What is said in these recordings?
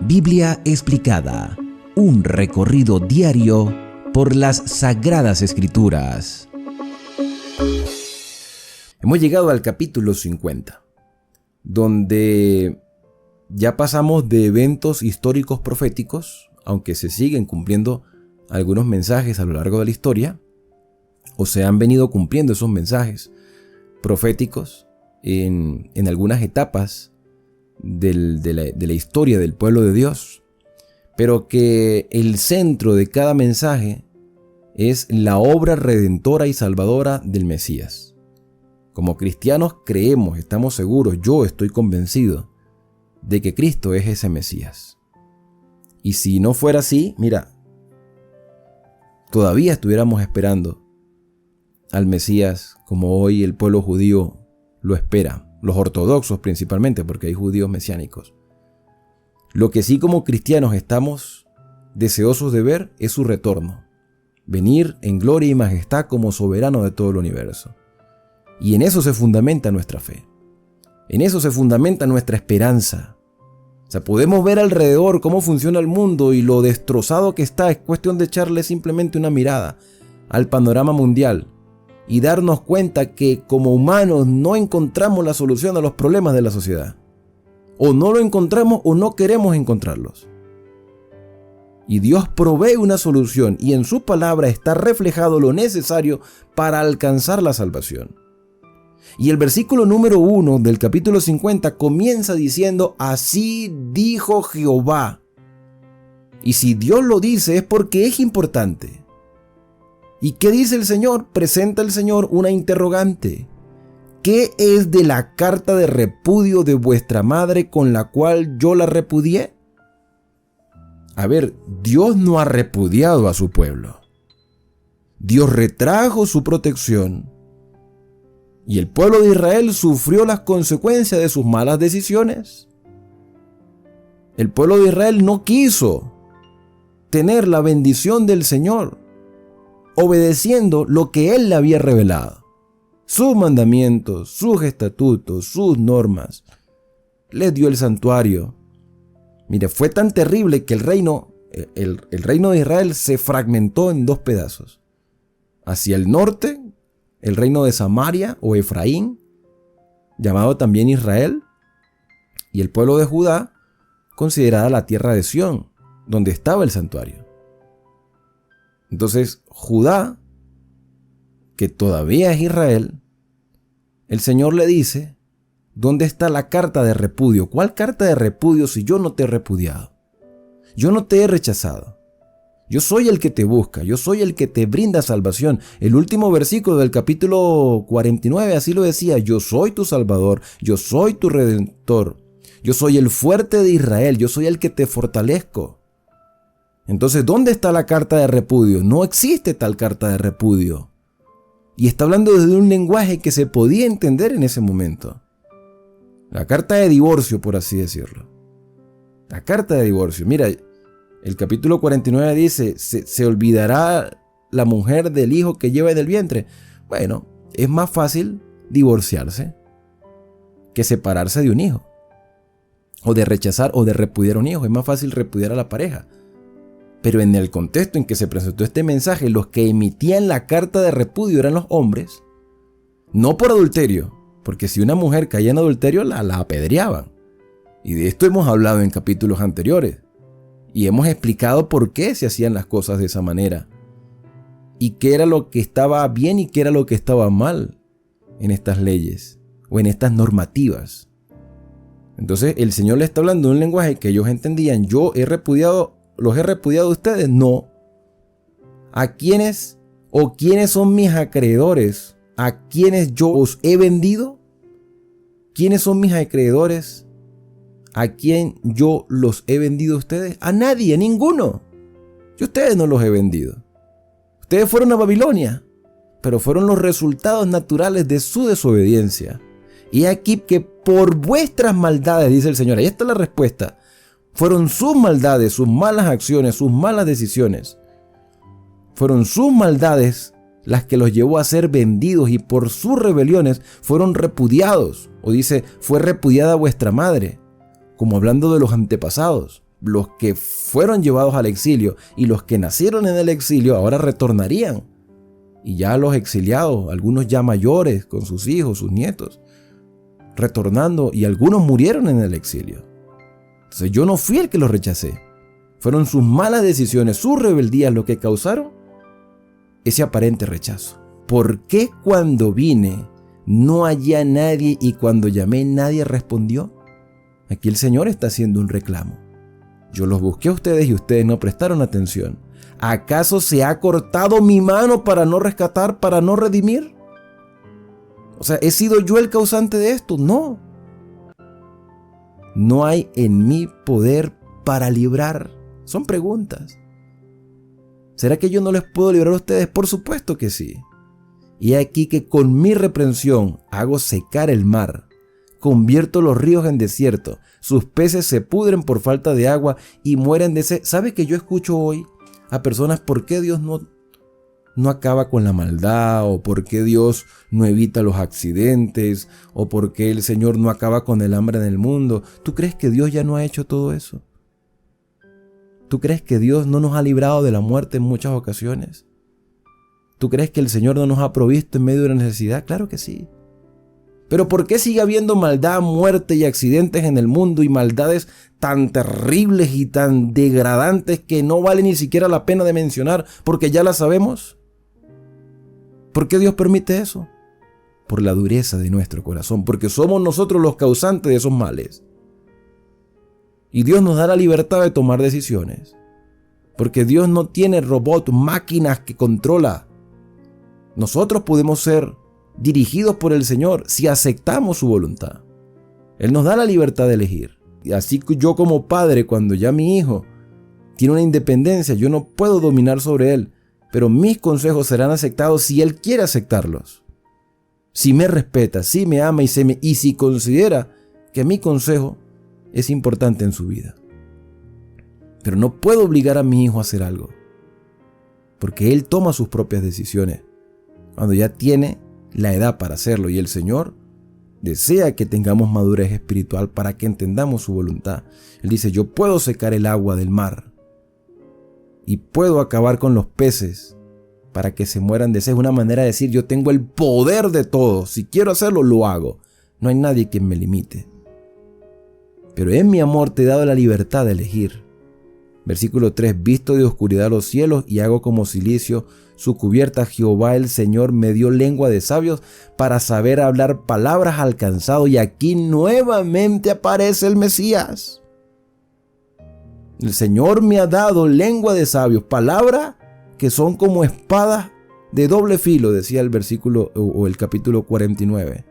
Biblia explicada, un recorrido diario por las Sagradas Escrituras. Hemos llegado al capítulo 50, donde ya pasamos de eventos históricos proféticos, aunque se siguen cumpliendo algunos mensajes a lo largo de la historia, o se han venido cumpliendo esos mensajes proféticos en algunas etapas de la historia del pueblo de Dios, pero que el centro de cada mensaje es la obra redentora y salvadora del Mesías. Como cristianos creemos, estamos seguros, yo estoy convencido de que Cristo es ese Mesías. Y si no fuera así, mira, todavía estuviéramos esperando al Mesías como hoy el pueblo judío lo espera. Los ortodoxos principalmente, porque hay judíos mesiánicos. Lo que sí como cristianos estamos deseosos de ver es su retorno. Venir en gloria y majestad como soberano de todo el universo. Y en eso se fundamenta nuestra fe. En eso se fundamenta nuestra esperanza. O sea, podemos ver alrededor cómo funciona el mundo y lo destrozado que está. Es cuestión de echarle simplemente una mirada al panorama mundial y darnos cuenta que como humanos no encontramos la solución a los problemas de la sociedad. O no lo encontramos o no queremos encontrarlos. Y Dios provee una solución y en su palabra está reflejado lo necesario para alcanzar la salvación. Y el versículo número 1 del capítulo 50 comienza diciendo: así dijo Jehová. Y si Dios lo dice es porque es importante. ¿Y qué dice el Señor? Presenta el Señor una interrogante. ¿Qué es de la carta de repudio de vuestra madre con la cual yo la repudié? A ver, Dios no ha repudiado a su pueblo. Dios retrajo su protección. Y el pueblo de Israel sufrió las consecuencias de sus malas decisiones. El pueblo de Israel no quiso tener la bendición del Señor, obedeciendo lo que Él le había revelado. Sus mandamientos, sus estatutos, sus normas. Les dio el santuario. Mire, fue tan terrible que el reino de Israel se fragmentó en dos pedazos. Hacia el norte, el reino de Samaria o Efraín, llamado también Israel, y el pueblo de Judá, considerada la tierra de Sión, donde estaba el santuario. Entonces, Judá, que todavía es Israel, el Señor le dice: ¿dónde está la carta de repudio? ¿Cuál carta de repudio si yo no te he repudiado? Yo no te he rechazado. Yo soy el que te busca, yo soy el que te brinda salvación. El último versículo del capítulo 49 así lo decía: yo soy tu Salvador, yo soy tu Redentor, yo soy el fuerte de Israel, yo soy el que te fortalezco. Entonces, ¿dónde está la carta de repudio? No existe tal carta de repudio. Y está hablando desde un lenguaje que se podía entender en ese momento. La carta de divorcio, por así decirlo. La carta de divorcio. Mira, el capítulo 49 dice: ¿se olvidará la mujer del hijo que lleva en el vientre? Bueno, es más fácil divorciarse que separarse de un hijo. O de rechazar o de repudiar a un hijo. Es más fácil repudiar a la pareja. Pero en el contexto en que se presentó este mensaje, los que emitían la carta de repudio eran los hombres, no por adulterio, porque si una mujer caía en adulterio la apedreaban. Y de esto hemos hablado en capítulos anteriores, y hemos explicado por qué se hacían las cosas de esa manera, y qué era lo que estaba bien y qué era lo que estaba mal en estas leyes, o en estas normativas. Entonces el Señor le está hablando en un lenguaje que ellos entendían: ¿los he repudiado a ustedes? No. ¿A quiénes o quiénes son mis acreedores? ¿A quiénes yo os he vendido? ¿Quiénes son mis acreedores? ¿A quién yo los he vendido a ustedes? A nadie, a ninguno. Yo a ustedes no los he vendido. Ustedes fueron a Babilonia, pero fueron los resultados naturales de su desobediencia. Y aquí que por vuestras maldades, dice el Señor, ahí está la respuesta. Fueron sus maldades, sus malas acciones, sus malas decisiones. Fueron sus maldades las que los llevó a ser vendidos y por sus rebeliones fueron repudiados. O dice, fue repudiada vuestra madre, como hablando de los antepasados. los que fueron llevados al exilio y los que nacieron en el exilio ahora retornarían. Y ya los exiliados, algunos ya mayores, con sus hijos, sus nietos, retornando, y algunos murieron en el exilio. Entonces yo no fui el que los rechacé. Fueron sus malas decisiones, sus rebeldías lo que causaron ese aparente rechazo. ¿Por qué cuando vine no hallé a nadie y cuando llamé nadie respondió? Aquí el Señor está haciendo un reclamo. Yo los busqué a ustedes y ustedes no prestaron atención. ¿Acaso se ha cortado mi mano para no rescatar, para no redimir? O sea, ¿he sido yo el causante de esto? No. No hay en mí poder para librar. Son preguntas. ¿Será que yo no les puedo librar a ustedes? Por supuesto que sí. Y aquí que con mi reprensión hago secar el mar, convierto los ríos en desierto, sus peces se pudren por falta de agua y mueren de sed. ¿Sabe que yo escucho hoy a personas por qué Dios no acaba con la maldad, o por qué Dios no evita los accidentes, o por qué el Señor no acaba con el hambre en el mundo? ¿Tú crees que Dios ya no ha hecho todo eso? ¿Tú crees que Dios no nos ha librado de la muerte en muchas ocasiones? ¿Tú crees que el Señor no nos ha provisto en medio de la necesidad? Claro que sí. Pero ¿por qué sigue habiendo maldad, muerte y accidentes en el mundo, y maldades tan terribles y tan degradantes que no vale ni siquiera la pena de mencionar porque ya las sabemos? ¿Por qué Dios permite eso? Por la dureza de nuestro corazón, porque somos nosotros los causantes de esos males. Y Dios nos da la libertad de tomar decisiones, porque Dios no tiene robots, máquinas que controla. Nosotros podemos ser dirigidos por el Señor si aceptamos su voluntad. Él nos da la libertad de elegir. Y así que yo como padre, cuando ya mi hijo tiene una independencia, yo no puedo dominar sobre él, pero mis consejos serán aceptados si él quiere aceptarlos. Si me respeta, si me ama y si considera que mi consejo es importante en su vida. Pero no puedo obligar a mi hijo a hacer algo, porque él toma sus propias decisiones cuando ya tiene la edad para hacerlo, y el Señor desea que tengamos madurez espiritual para que entendamos su voluntad. Él dice: yo puedo secar el agua del mar y puedo acabar con los peces para que se mueran de sed. Es una manera de decir: yo tengo el poder de todo, si quiero hacerlo lo hago, no hay nadie que me limite. Pero en mi amor te he dado la libertad de elegir. Versículo 3: visto de oscuridad los cielos y hago como silicio su cubierta. Jehová el Señor me dio lengua de sabios para saber hablar palabras al cansado. Y aquí nuevamente aparece el Mesías. El Señor me ha dado lengua de sabios, palabras que son como espadas de doble filo, decía el versículo o el capítulo 49.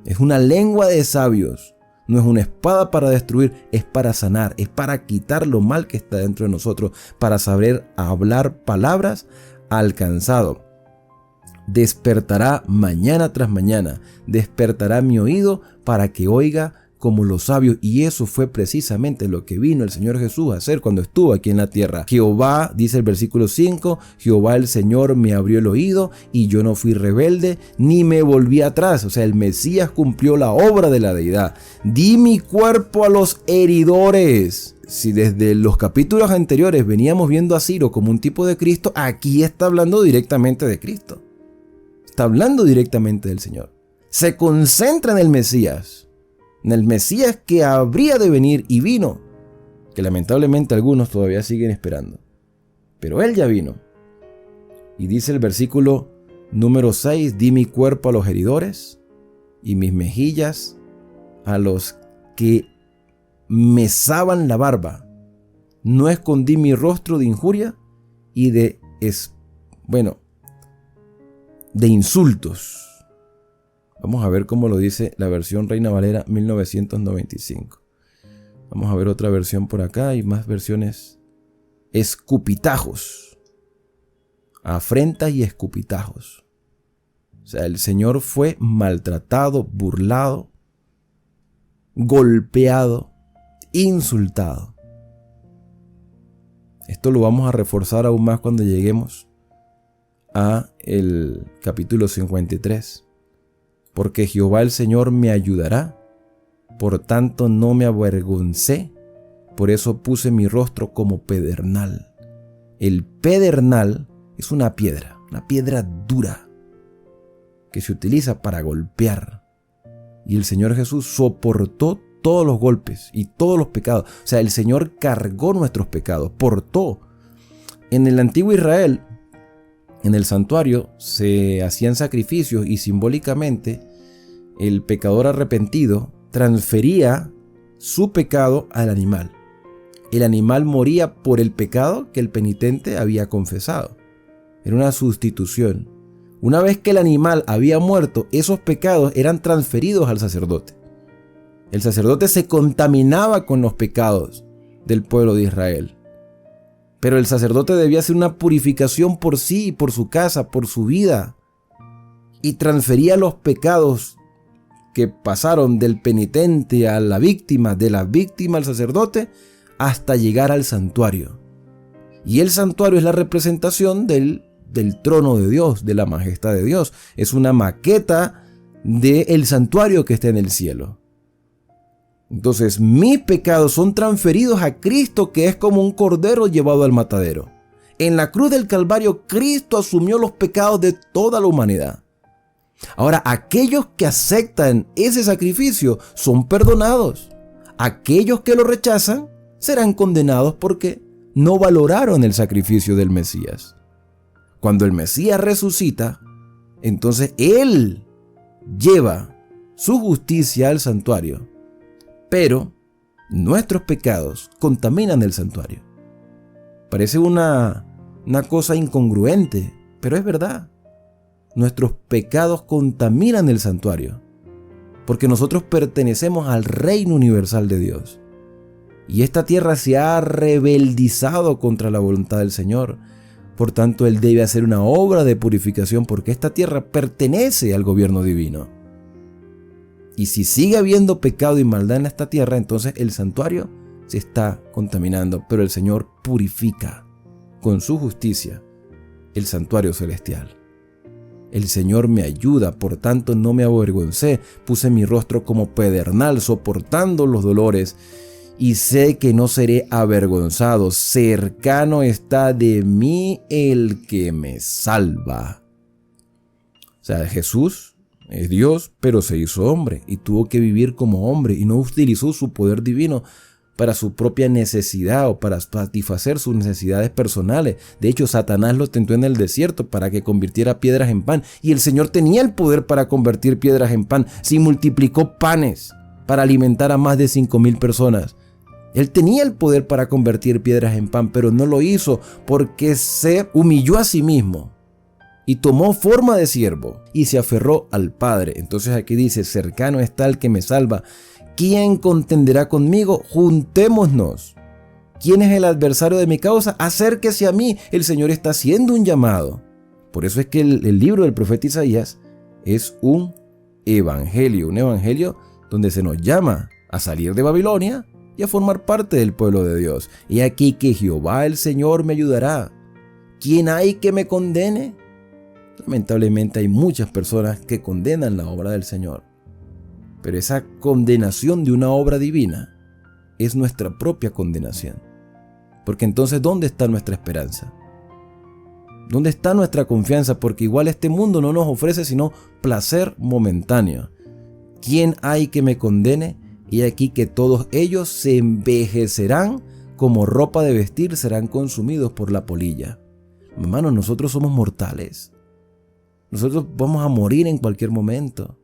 Es una lengua de sabios. No es una espada para destruir, es para sanar, es para quitar lo mal que está dentro de nosotros, para saber hablar palabras al cansado. Despertará mañana tras mañana, despertará mi oído para que oiga como los sabios. Y eso fue precisamente lo que vino el Señor Jesús a hacer cuando estuvo aquí en la tierra. Jehová, dice el versículo 5, Jehová el Señor me abrió el oído y yo no fui rebelde ni me volví atrás. O sea, el Mesías cumplió la obra de la deidad. Di mi cuerpo a los heridores. Si desde los capítulos anteriores veníamos viendo a Ciro como un tipo de Cristo, aquí está hablando directamente de Cristo. Está hablando directamente del Señor. Se concentra en el Mesías que habría de venir y vino, que lamentablemente algunos todavía siguen esperando. Pero Él ya vino. Y dice el versículo número 6, di mi cuerpo a los heridores y mis mejillas a los que mesaban la barba. No escondí mi rostro de injuria y de insultos. Vamos a ver cómo lo dice la versión Reina Valera 1995. Vamos a ver otra versión por acá. Hay más versiones. Escupitajos. Afrentas y escupitajos. O sea, el Señor fue maltratado, burlado, golpeado, insultado. Esto lo vamos a reforzar aún más cuando lleguemos a el capítulo 53. Porque Jehová el Señor me ayudará, por tanto no me avergoncé Por eso puse mi rostro como pedernal. El pedernal es una piedra dura, que se utiliza para golpear. Y el Señor Jesús soportó todos los golpes y todos los pecados. O sea, el Señor cargó nuestros pecados, portó. En el antiguo Israel, en el santuario, se hacían sacrificios y simbólicamente el pecador arrepentido transfería su pecado al animal. El animal moría por el pecado que el penitente había confesado. Era una sustitución. Una vez que el animal había muerto, esos pecados eran transferidos al sacerdote. El sacerdote se contaminaba con los pecados del pueblo de Israel. Pero el sacerdote debía hacer una purificación por sí, por su casa, por su vida. Y transfería los pecados que pasaron del penitente a la víctima, de la víctima al sacerdote, hasta llegar al santuario. Y el santuario es la representación del trono de Dios, de la majestad de Dios. Es una maqueta del santuario que está en el cielo. Entonces, mis pecados son transferidos a Cristo, que es como un cordero llevado al matadero. En la cruz del Calvario, Cristo asumió los pecados de toda la humanidad. Ahora, aquellos que aceptan ese sacrificio son perdonados. Aquellos que lo rechazan serán condenados porque no valoraron el sacrificio del Mesías. Cuando el Mesías resucita, entonces Él lleva su justicia al santuario, pero nuestros pecados contaminan el santuario. Parece una cosa incongruente, pero es verdad. Nuestros pecados contaminan el santuario, porque nosotros pertenecemos al reino universal de Dios. Y esta tierra se ha rebeldizado contra la voluntad del Señor. Por tanto, Él debe hacer una obra de purificación, porque esta tierra pertenece al gobierno divino. Y si sigue habiendo pecado y maldad en esta tierra, entonces el santuario se está contaminando. Pero el Señor purifica con su justicia el santuario celestial. El Señor me ayuda, por tanto no me avergoncé. Puse mi rostro como pedernal, soportando los dolores. Y sé que no seré avergonzado. Cercano está de mí el que me salva. O sea, Jesús es Dios, pero se hizo hombre y tuvo que vivir como hombre y no utilizó su poder divino para su propia necesidad o para satisfacer sus necesidades personales. De hecho, Satanás lo tentó en el desierto para que convirtiera piedras en pan. Y el Señor tenía el poder para convertir piedras en pan. Si multiplicó panes para alimentar a más de 5,000 personas. Él tenía el poder para convertir piedras en pan, pero no lo hizo porque se humilló a sí mismo y tomó forma de siervo y se aferró al Padre. Entonces aquí dice, cercano está el que me salva. ¿Quién contenderá conmigo? Juntémonos. ¿Quién es el adversario de mi causa? Acérquese a mí. El Señor está haciendo un llamado. Por eso es que el libro del profeta Isaías es un evangelio donde se nos llama a salir de Babilonia y a formar parte del pueblo de Dios. Y aquí que Jehová el Señor me ayudará. ¿Quién hay que me condene? Lamentablemente hay muchas personas que condenan la obra del Señor. Pero esa condenación de una obra divina es nuestra propia condenación. Porque entonces, ¿dónde está nuestra esperanza? ¿Dónde está nuestra confianza? Porque igual este mundo no nos ofrece sino placer momentáneo. ¿Quién hay que me condene? Y aquí que todos ellos se envejecerán como ropa de vestir, serán consumidos por la polilla. Hermanos, nosotros somos mortales. Nosotros vamos a morir en cualquier momento.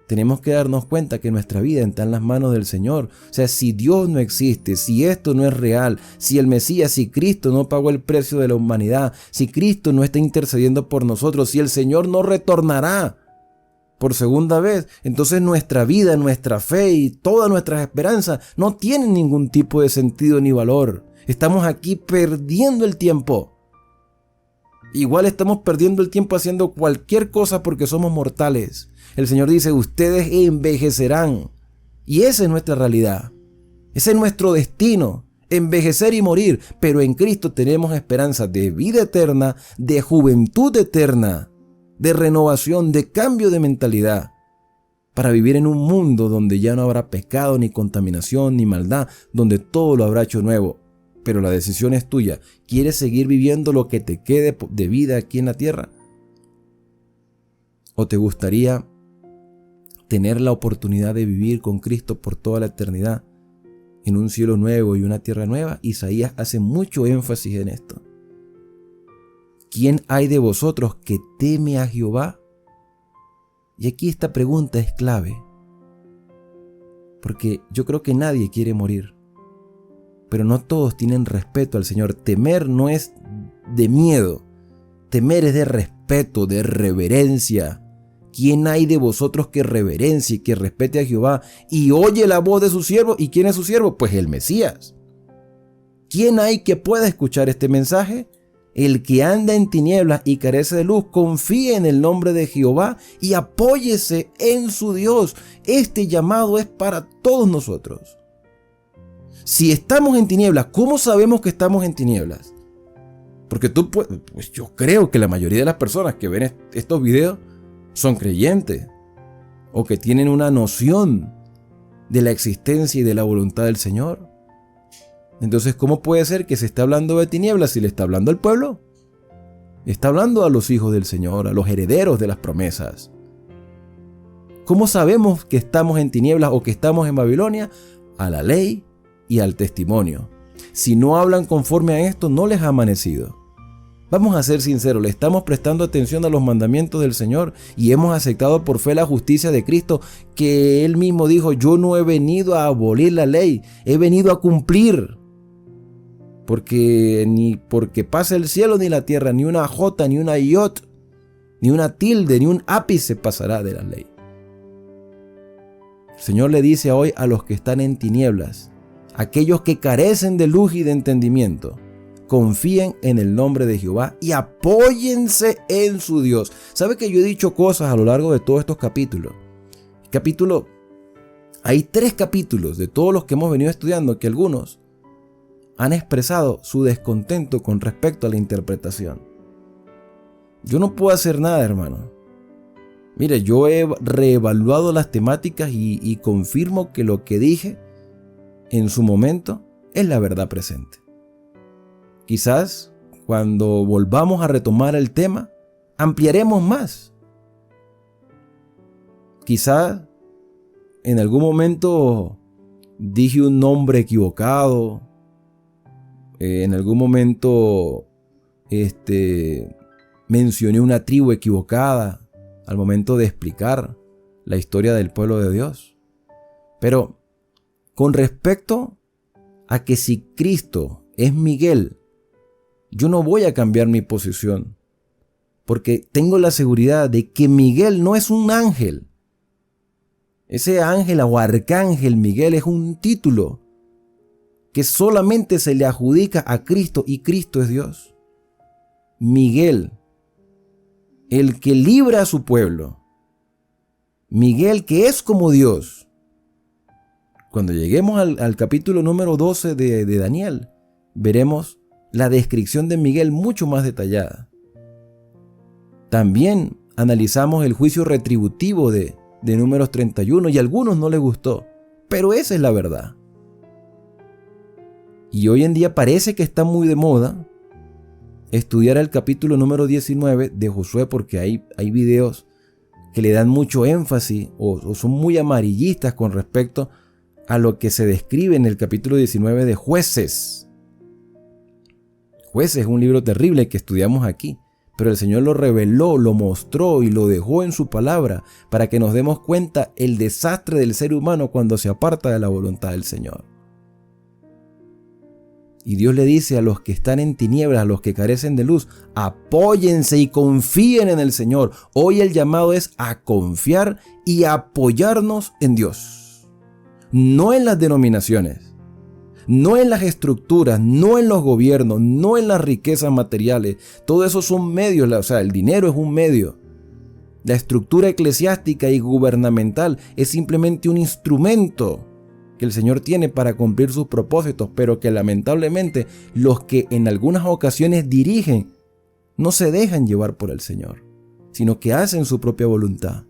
Tenemos que darnos cuenta que nuestra vida está en las manos del Señor. O sea, si Dios no existe, si esto no es real, si el Mesías, si Cristo no pagó el precio de la humanidad, si Cristo no está intercediendo por nosotros, si el Señor no retornará por segunda vez, entonces nuestra vida, nuestra fe y todas nuestras esperanzas no tienen ningún tipo de sentido ni valor. Estamos aquí perdiendo el tiempo. Igual estamos perdiendo el tiempo haciendo cualquier cosa porque somos mortales. El Señor dice, ustedes envejecerán. Y esa es nuestra realidad. Ese es nuestro destino, envejecer y morir. Pero en Cristo tenemos esperanza de vida eterna, de juventud eterna, de renovación, de cambio de mentalidad. para vivir en un mundo donde ya no habrá pecado, ni contaminación, ni maldad, donde todo lo habrá hecho nuevo. Pero la decisión es tuya. ¿Quieres seguir viviendo lo que te quede de vida aquí en la tierra? ¿O te gustaría tener la oportunidad de vivir con Cristo por toda la eternidad en un cielo nuevo y una tierra nueva? Isaías hace mucho énfasis en esto. ¿Quién hay de vosotros que teme a Jehová? Y aquí esta pregunta es clave, porque yo creo que nadie quiere morir, pero no todos tienen respeto al Señor. Temer no es de miedo, temer es de respeto, de reverencia. ¿Quién hay de vosotros que reverencie, que respete a Jehová y oye la voz de su siervo? ¿Y quién es su siervo? Pues el Mesías. ¿Quién hay que pueda escuchar este mensaje? El que anda en tinieblas y carece de luz, confíe en el nombre de Jehová y apóyese en su Dios. Este llamado es para todos nosotros. Si estamos en tinieblas, ¿cómo sabemos que estamos en tinieblas? Porque pues yo creo que la mayoría de las personas que ven estos videos son creyentes o que tienen una noción de la existencia y de la voluntad del Señor. Entonces, ¿cómo puede ser que se esté hablando de tinieblas si le está hablando al pueblo? Está hablando a los hijos del Señor, a los herederos de las promesas. ¿Cómo sabemos que estamos en tinieblas o que estamos en Babilonia? A la ley y al testimonio. Si no hablan conforme a esto, no les ha amanecido. Vamos a ser sinceros, le estamos prestando atención a los mandamientos del Señor y hemos aceptado por fe la justicia de Cristo, que Él mismo dijo: yo no he venido a abolir la ley, he venido a cumplir. Porque ni porque pase el cielo ni la tierra, ni una jota, ni una iot, ni una tilde, ni un ápice pasará de la ley. El Señor le dice hoy a los que están en tinieblas, aquellos que carecen de luz y de entendimiento: confíen en el nombre de Jehová y apóyense en su Dios. ¿Sabe que yo he dicho cosas a lo largo de todos estos capítulos? Hay 3 capítulos de todos los que hemos venido estudiando que algunos han expresado su descontento con respecto a la interpretación. Yo no puedo hacer nada, hermano. Mire, yo he reevaluado las temáticas y confirmo que lo que dije en su momento es la verdad presente. Quizás cuando volvamos a retomar el tema, ampliaremos más. Quizás en algún momento dije un nombre equivocado. En algún momento mencioné una tribu equivocada al momento de explicar la historia del pueblo de Dios. Pero con respecto a que si Cristo es Miguel, yo no voy a cambiar mi posición, porque tengo la seguridad de que Miguel no es un ángel. Ese ángel o arcángel Miguel es un título que solamente se le adjudica a Cristo, y Cristo es Dios. Miguel, el que libra a su pueblo. Miguel, que es como Dios. Cuando lleguemos al capítulo número 12 de Daniel, veremos la descripción de Miguel mucho más detallada. También analizamos el juicio retributivo de Números 31 y a algunos no les gustó, pero esa es la verdad. Y hoy en día parece que está muy de moda estudiar el capítulo número 19 de Josué, porque hay videos que le dan mucho énfasis o son muy amarillistas con respecto a lo que se describe en el capítulo 19 de Jueces. Jueces es un libro terrible que estudiamos aquí, pero el Señor lo reveló, lo mostró y lo dejó en su palabra para que nos demos cuenta el desastre del ser humano cuando se aparta de la voluntad del Señor. Y Dios le dice a los que están en tinieblas, a los que carecen de luz: apóyense y confíen en el Señor. Hoy el llamado es a confiar y apoyarnos en Dios. No en las denominaciones, no en las estructuras, no en los gobiernos, no en las riquezas materiales. Todo eso son medios, o sea, el dinero es un medio. La estructura eclesiástica y gubernamental es simplemente un instrumento que el Señor tiene para cumplir sus propósitos, pero que lamentablemente los que en algunas ocasiones dirigen no se dejan llevar por el Señor, sino que hacen su propia voluntad.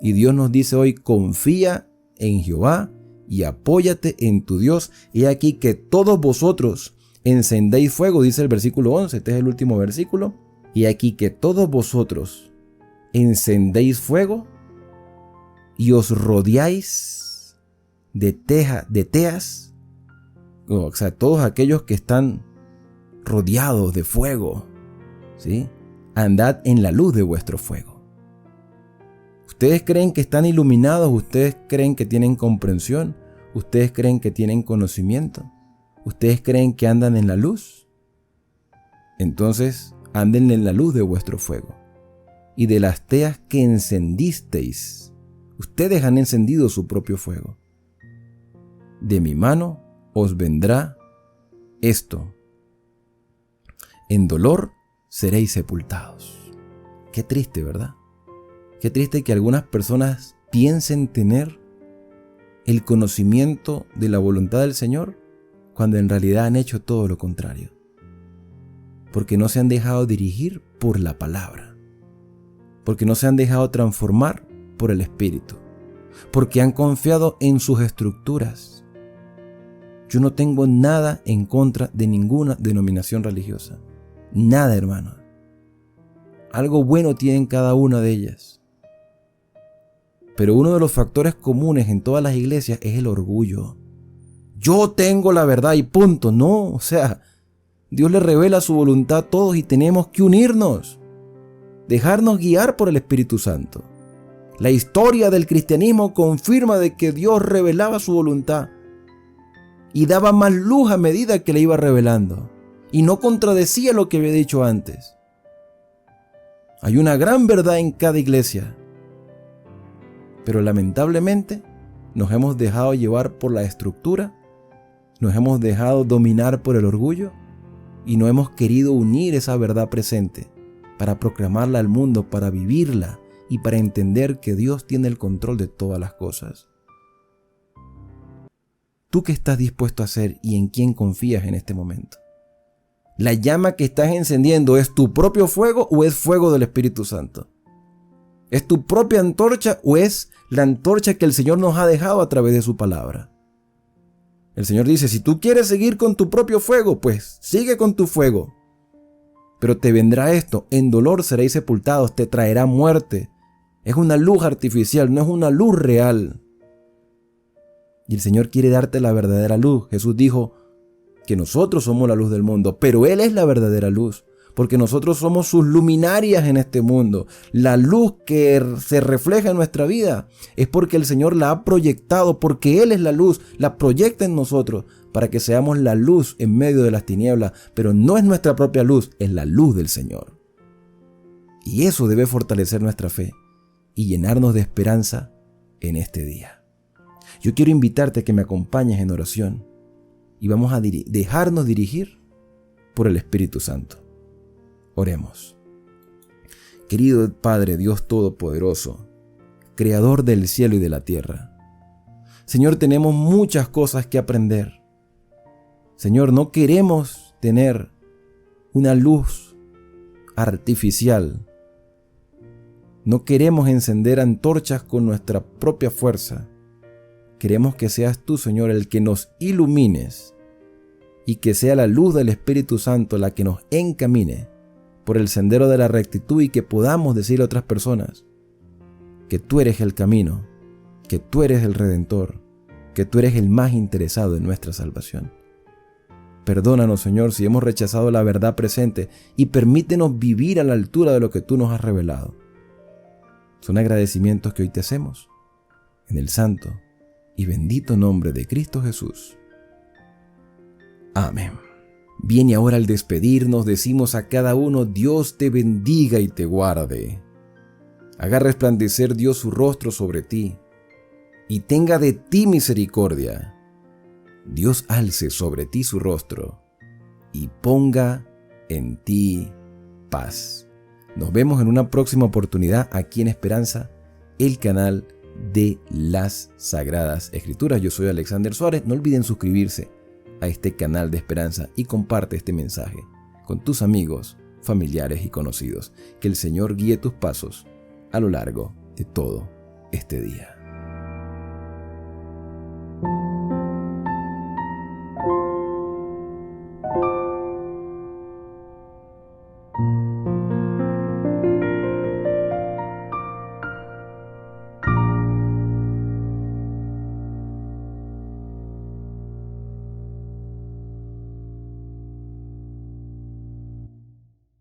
Y Dios nos dice hoy, confía en Jehová y apóyate en tu Dios. He aquí que todos vosotros encendéis fuego, dice el versículo 11, este es el último versículo. Y aquí que todos vosotros encendéis fuego y os rodeáis de teas, o sea, todos aquellos que están rodeados de fuego, ¿sí? Andad en la luz de vuestro fuego. ¿Ustedes creen que están iluminados? ¿Ustedes creen que tienen comprensión? ¿Ustedes creen que tienen conocimiento? ¿Ustedes creen que andan en la luz? Entonces, anden en la luz de vuestro fuego. Y de las teas que encendisteis, ustedes han encendido su propio fuego. De mi mano os vendrá esto. En dolor seréis sepultados. Qué triste, ¿verdad? Qué triste que algunas personas piensen tener el conocimiento de la voluntad del Señor cuando en realidad han hecho todo lo contrario. Porque no se han dejado dirigir por la palabra. Porque no se han dejado transformar por el Espíritu. Porque han confiado en sus estructuras. Yo no tengo nada en contra de ninguna denominación religiosa. Nada, hermano. Algo bueno tienen cada una de ellas. Pero uno de los factores comunes en todas las iglesias es el orgullo. Yo tengo la verdad y punto. No, o sea, Dios le revela su voluntad a todos y tenemos que unirnos. Dejarnos guiar por el Espíritu Santo. La historia del cristianismo confirma de que Dios revelaba su voluntad y daba más luz a medida que le iba revelando. Y no contradecía lo que había dicho antes. Hay una gran verdad en cada iglesia. Pero lamentablemente nos hemos dejado llevar por la estructura, nos hemos dejado dominar por el orgullo y no hemos querido unir esa verdad presente para proclamarla al mundo, para vivirla y para entender que Dios tiene el control de todas las cosas. ¿Tú qué estás dispuesto a hacer y en quién confías en este momento? ¿La llama que estás encendiendo es tu propio fuego o es fuego del Espíritu Santo? ¿Es tu propia antorcha o es la antorcha que el Señor nos ha dejado a través de su palabra? El Señor dice, si tú quieres seguir con tu propio fuego, pues sigue con tu fuego. Pero te vendrá esto, en dolor seréis sepultados, te traerá muerte. Es una luz artificial, no es una luz real. Y el Señor quiere darte la verdadera luz. Jesús dijo que nosotros somos la luz del mundo, pero Él es la verdadera luz, porque nosotros somos sus luminarias en este mundo. La luz que se refleja en nuestra vida es porque el Señor la ha proyectado, porque Él es la luz, la proyecta en nosotros para que seamos la luz en medio de las tinieblas, pero no es nuestra propia luz, es la luz del Señor. Y eso debe fortalecer nuestra fe y llenarnos de esperanza en este día. Yo quiero invitarte a que me acompañes en oración y vamos a dejarnos dirigir por el Espíritu Santo. Oremos. Querido Padre, Dios Todopoderoso, Creador del cielo y de la tierra. Señor, tenemos muchas cosas que aprender. Señor, no queremos tener una luz artificial. No queremos encender antorchas con nuestra propia fuerza. Queremos que seas tú, Señor, el que nos ilumines y que sea la luz del Espíritu Santo la que nos encamine por el sendero de la rectitud y que podamos decirle a otras personas que tú eres el camino, que tú eres el Redentor, que tú eres el más interesado en nuestra salvación. Perdónanos, Señor, si hemos rechazado la verdad presente y permítenos vivir a la altura de lo que tú nos has revelado. Son agradecimientos que hoy te hacemos en el santo y bendito nombre de Cristo Jesús. Amén. Bien, y ahora al despedirnos decimos a cada uno, Dios te bendiga y te guarde. Haga resplandecer Dios su rostro sobre ti y tenga de ti misericordia. Dios alce sobre ti su rostro y ponga en ti paz. Nos vemos en una próxima oportunidad aquí en Esperanza, el canal de las Sagradas Escrituras. Yo soy Alexander Suárez. No olviden suscribirse a este canal de Esperanza y comparte este mensaje con tus amigos, familiares y conocidos. Que el Señor guíe tus pasos a lo largo de todo este día.